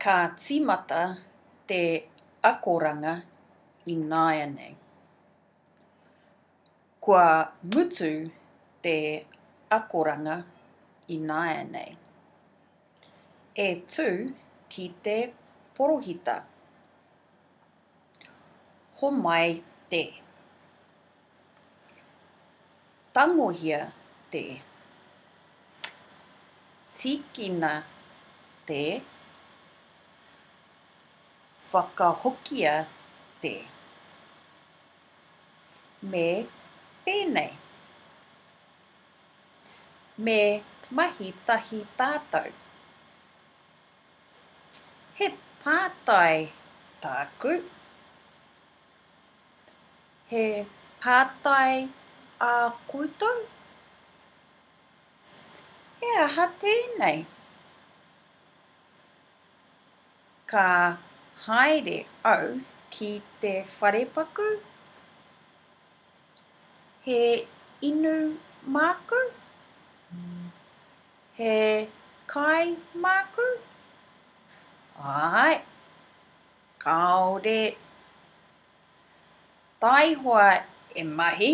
Ka tīmata te akoranga I nāianei. Kua mutu te akoranga I nāianei. E tū ki te porohita. Homai te. Tangohia te. Tīkina te. Whakahokia te. Me pēnei. Me mahi tahi tātou. He pātai tāku. He pātai a koutou. He aha tēnei. Ka haere au ki te wharepaku. He inu māku. He kai māku. Ai, kaore. Tai hoa e mahi.